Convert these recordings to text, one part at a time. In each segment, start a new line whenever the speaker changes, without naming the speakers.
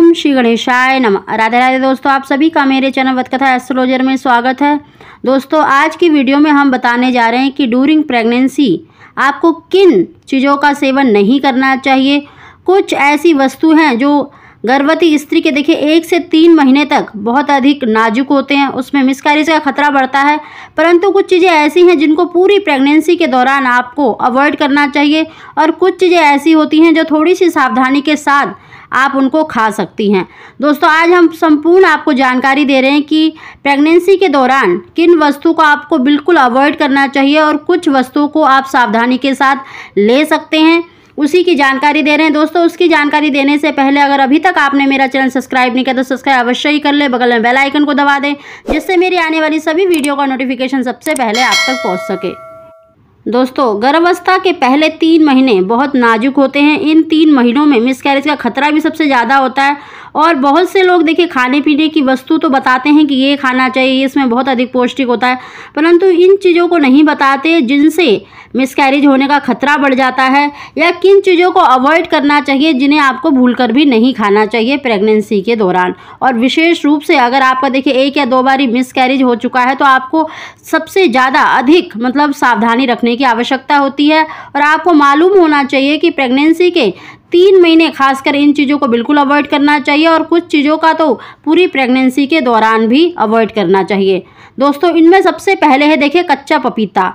ओम श्री गणेशाय नमः। राधे राधे दोस्तों, आप सभी का मेरे चैनल वतकथा एस्ट्रोलॉजर में स्वागत है। दोस्तों, आज की वीडियो में हम बताने जा रहे हैं कि ड्यूरिंग प्रेगनेंसी आपको किन चीज़ों का सेवन नहीं करना चाहिए। कुछ ऐसी वस्तु हैं जो गर्भवती स्त्री के देखिए 1 से 3 महीने तक बहुत अधिक नाजुक होते हैं, उसमें मिसकैरेज का खतरा बढ़ता है। परंतु कुछ चीज़ें ऐसी हैं जिनको पूरी प्रेगनेंसी के दौरान आपको अवॉइड करना चाहिए और कुछ चीज़ें ऐसी होती हैं जो थोड़ी सी सावधानी के साथ आप उनको खा सकती हैं। दोस्तों, आज हम संपूर्ण आपको जानकारी दे रहे हैं कि प्रेगनेंसी के दौरान किन वस्तु को आपको बिल्कुल अवॉइड करना चाहिए और कुछ वस्तुओं को आप सावधानी के साथ ले सकते हैं, उसी की जानकारी दे रहे हैं। दोस्तों, उसकी जानकारी देने से पहले अगर अभी तक आपने मेरा चैनल सब्सक्राइब नहीं किया तो सब्सक्राइब अवश्य ही कर ले, बगल में बेल आइकन को दबा दें जिससे मेरी आने वाली सभी वीडियो का नोटिफिकेशन सबसे पहले आप तक पहुंच सके। दोस्तों, गर्भावस्था के पहले 3 महीने बहुत नाजुक होते हैं। इन 3 महीनों में मिसकैरेज का खतरा भी सबसे ज़्यादा होता है और बहुत से लोग देखिए खाने पीने की वस्तु तो बताते हैं कि ये खाना चाहिए, इसमें बहुत अधिक पौष्टिक होता है, परंतु इन चीज़ों को नहीं बताते जिनसे मिसकैरेज होने का खतरा बढ़ जाता है, या किन चीज़ों को अवॉइड करना चाहिए जिन्हें आपको भूलकर भी नहीं खाना चाहिए प्रेगनेंसी के दौरान। और विशेष रूप से अगर आपका देखिए 1 या 2 बार मिसकैरेज हो चुका है तो आपको सबसे ज़्यादा अधिक सावधानी रखने की आवश्यकता होती है। और आपको मालूम होना चाहिए कि प्रेगनेंसी के 3 महीने खासकर इन चीज़ों को बिल्कुल अवॉइड करना चाहिए और कुछ चीज़ों का तो पूरी प्रेगनेंसी के दौरान भी अवॉइड करना चाहिए। दोस्तों, इनमें सबसे पहले है देखिए कच्चा पपीता।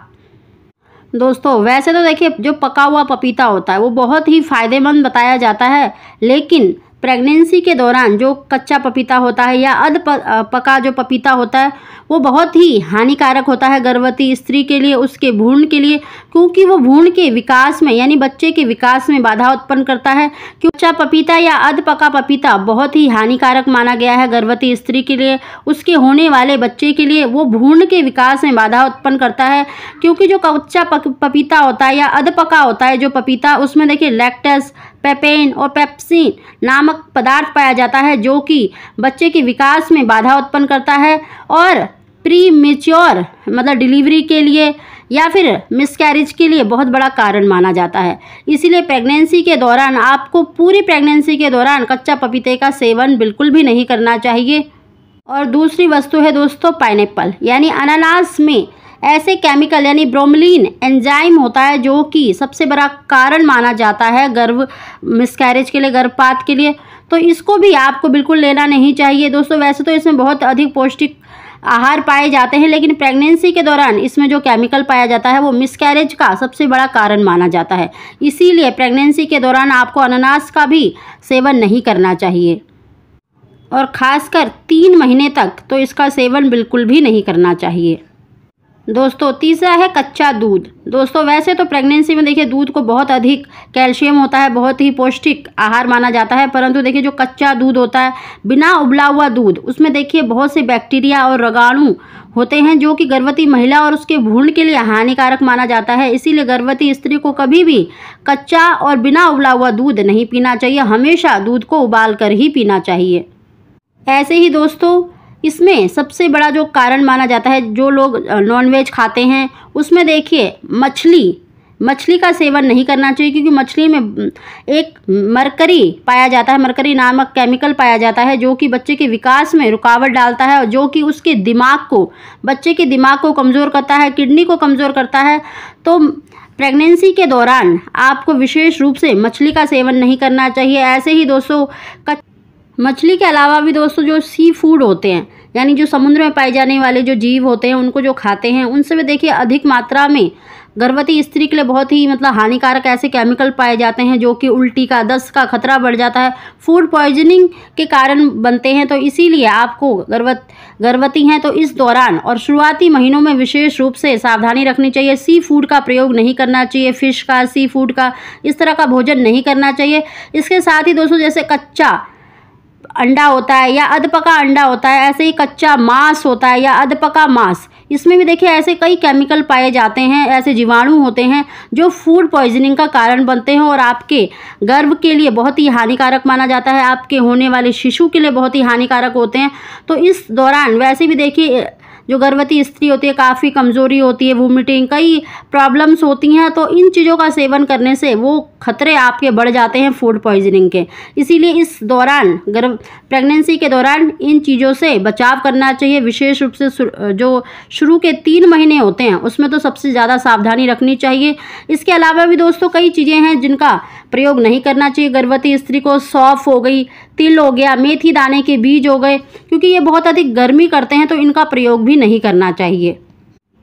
दोस्तों, वैसे तो देखिए जो पका हुआ पपीता होता है वो बहुत ही फ़ायदेमंद बताया जाता है, लेकिन प्रेगनेंसी के दौरान जो कच्चा पपीता होता है या पका जो पपीता होता है वो बहुत ही हानिकारक होता है गर्भवती स्त्री के लिए, उसके भ्रूण के लिए, क्योंकि वो भ्रूण के विकास में यानी बच्चे के विकास में बाधा उत्पन्न करता है। कच्चा पपीता या पका पपीता बहुत ही हानिकारक माना गया है गर्भवती स्त्री के लिए, उसके होने वाले बच्चे के लिए। वो भ्रूण के विकास में बाधा उत्पन्न करता है, क्योंकि जो कच्चा पपीता होता है या पका होता है जो पपीता, उसमें देखिए लैक्टस, पेपेन और पेप्सिन नामक पदार्थ पाया जाता है जो कि बच्चे के विकास में बाधा उत्पन्न करता है और प्री मैच्योर डिलीवरी के लिए या फिर मिसकैरेज के लिए बहुत बड़ा कारण माना जाता है। इसीलिए प्रेगनेंसी के दौरान आपको पूरी प्रेगनेंसी के दौरान कच्चा पपीते का सेवन बिल्कुल भी नहीं करना चाहिए। और दूसरी वस्तु है दोस्तों पाइनएप्पल, यानी अनानास में ऐसे केमिकल यानी ब्रोमेलिन एंजाइम होता है जो कि सबसे बड़ा कारण माना जाता है मिसकैरेज के लिए, गर्भपात के लिए। तो इसको भी आपको बिल्कुल लेना नहीं चाहिए। दोस्तों, वैसे तो इसमें बहुत अधिक पौष्टिक आहार पाए जाते हैं, लेकिन प्रेगनेंसी के दौरान इसमें जो केमिकल पाया जाता है वो मिसकैरेज का सबसे बड़ा कारण माना जाता है। इसीलिए प्रेगनेंसी के दौरान आपको अनानास का भी सेवन नहीं करना चाहिए और ख़ासकर 3 महीने तक तो इसका सेवन बिल्कुल भी नहीं करना चाहिए। दोस्तों, तीसरा है कच्चा दूध। दोस्तों, वैसे तो प्रेगनेंसी में देखिए दूध को बहुत अधिक कैल्शियम होता है, बहुत ही पौष्टिक आहार माना जाता है, परंतु देखिए जो कच्चा दूध होता है, बिना उबला हुआ दूध, उसमें देखिए बहुत से बैक्टीरिया और रोगाणु होते हैं जो कि गर्भवती महिला और उसके भ्रूण के लिए हानिकारक माना जाता है। इसीलिए गर्भवती स्त्री को कभी भी कच्चा और बिना उबला हुआ दूध नहीं पीना चाहिए, हमेशा दूध को उबाल कर ही पीना चाहिए। ऐसे ही दोस्तों, इसमें सबसे बड़ा जो कारण माना जाता है, जो लोग नॉनवेज खाते हैं उसमें देखिए मछली का सेवन नहीं करना चाहिए, क्योंकि मछली में एक मरकरी पाया जाता है, मरकरी नामक केमिकल पाया जाता है जो कि बच्चे के विकास में रुकावट डालता है और जो कि उसके बच्चे के दिमाग को कमज़ोर करता है, किडनी को कमज़ोर करता है। तो प्रेगनेंसी के दौरान आपको विशेष रूप से मछली का सेवन नहीं करना चाहिए। ऐसे ही दोस्तों, मछली के अलावा भी दोस्तों जो सी फूड होते हैं, यानी जो समुद्र में पाए जाने वाले जो जीव होते हैं उनको जो खाते हैं, उनसे भी देखिए अधिक मात्रा में गर्भवती स्त्री के लिए बहुत ही हानिकारक ऐसे केमिकल पाए जाते हैं जो कि उल्टी का, दस्त का खतरा बढ़ जाता है, फूड पॉइजनिंग के कारण बनते हैं। तो इसीलिए आपको गर्भवती हैं तो इस दौरान और शुरुआती महीनों में विशेष रूप से सावधानी रखनी चाहिए। सी फूड का प्रयोग नहीं करना चाहिए, फिश का, सी फूड का, इस तरह का भोजन नहीं करना चाहिए। इसके साथ ही दोस्तों, जैसे कच्चा अंडा होता है या अधपका अंडा होता है, ऐसे ही कच्चा मांस होता है या अधपका मांस, इसमें भी देखिए ऐसे कई केमिकल पाए जाते हैं, ऐसे जीवाणु होते हैं जो फूड पॉइजनिंग का कारण बनते हैं और आपके गर्भ के लिए बहुत ही हानिकारक माना जाता है, आपके होने वाले शिशु के लिए बहुत ही हानिकारक होते हैं। तो इस दौरान वैसे भी देखिए जो गर्भवती स्त्री होती है काफ़ी कमज़ोरी होती है, वोमिटिंग, कई प्रॉब्लम्स होती हैं। तो इन चीज़ों का सेवन करने से वो खतरे आपके बढ़ जाते हैं फूड पॉइजनिंग के। इसीलिए इस दौरान प्रेगनेंसी के दौरान इन चीज़ों से बचाव करना चाहिए। विशेष रूप से जो शुरू के 3 महीने होते हैं उसमें तो सबसे ज़्यादा सावधानी रखनी चाहिए। इसके अलावा भी दोस्तों कई चीज़ें हैं जिनका प्रयोग नहीं करना चाहिए गर्भवती स्त्री को। सौंफ हो गई, तिल हो गया, मेथी दाने के बीज हो गए, क्योंकि ये बहुत अधिक गर्मी करते हैं तो इनका प्रयोग भी नहीं करना चाहिए।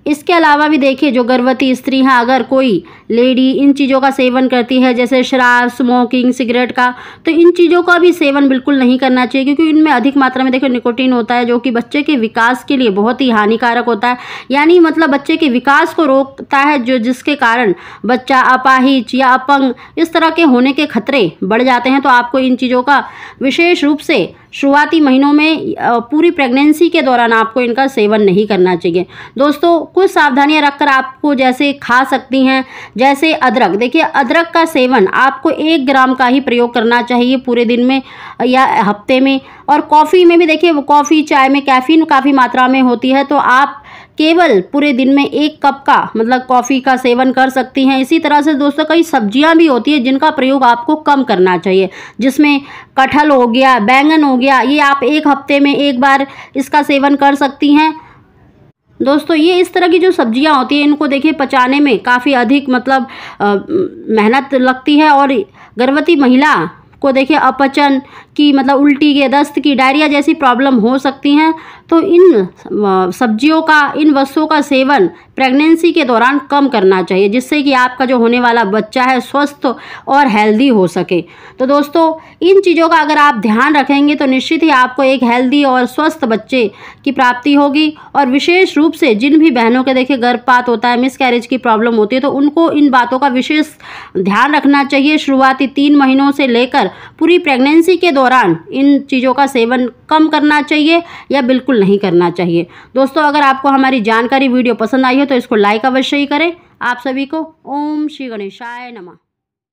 इसके अलावा भी देखिए जो गर्भवती स्त्री हैं, अगर कोई लेडी इन चीज़ों का सेवन करती है जैसे शराब, स्मोकिंग, सिगरेट का, तो इन चीज़ों का भी सेवन बिल्कुल नहीं करना चाहिए, क्योंकि इनमें अधिक मात्रा में देखिए निकोटीन होता है जो कि बच्चे के विकास के लिए बहुत ही हानिकारक होता है। यानी मतलब बच्चे के विकास को रोकता है, जो जिसके कारण बच्चा अपाहिज या अपंग इस तरह के होने के खतरे बढ़ जाते हैं। तो आपको इन चीज़ों का विशेष रूप से शुरुआती महीनों में पूरी प्रेगनेंसी के दौरान आपको इनका सेवन नहीं करना चाहिए। दोस्तों कुछ सावधानियां रखकर आपको जैसे खा सकती हैं, जैसे अदरक। देखिए अदरक का सेवन आपको 1 ग्राम का ही प्रयोग करना चाहिए पूरे दिन में या हफ्ते में। और कॉफ़ी में भी देखिए कॉफ़ी चाय में कैफीन काफ़ी मात्रा में होती है, तो आप केवल पूरे दिन में 1 कप का मतलब कॉफ़ी का सेवन कर सकती हैं। इसी तरह से दोस्तों कई सब्जियां भी होती है जिनका प्रयोग आपको कम करना चाहिए, जिसमें कटहल हो गया, बैंगन हो गया, ये आप 1 हफ्ते में 1 बार इसका सेवन कर सकती हैं। दोस्तों ये इस तरह की जो सब्जियां होती हैं इनको देखिए पचाने में काफ़ी अधिक मतलब मेहनत लगती है, और गर्भवती महिला को देखिए अपचन की मतलब उल्टी के, दस्त की, डायरिया जैसी प्रॉब्लम हो सकती हैं। तो इन सब्जियों का, इन वस्तुओं का सेवन प्रेगनेंसी के दौरान कम करना चाहिए, जिससे कि आपका जो होने वाला बच्चा है स्वस्थ और हेल्दी हो सके। तो दोस्तों इन चीज़ों का अगर आप ध्यान रखेंगे तो निश्चित ही आपको एक हेल्दी और स्वस्थ बच्चे की प्राप्ति होगी। और विशेष रूप से जिन भी बहनों के देखिए गर्भपात होता है, मिसकैरेज की प्रॉब्लम होती है, तो उनको इन बातों का विशेष ध्यान रखना चाहिए। शुरुआती 3 महीनों से लेकर पूरी प्रेगनेंसी के दौरान इन चीज़ों का सेवन कम करना चाहिए या बिल्कुल नहीं करना चाहिए। दोस्तों अगर आपको हमारी जानकारी वीडियो पसंद आई हो तो इसको लाइक अवश्य ही करें। आप सभी को ओम श्री गणेशाय नमः।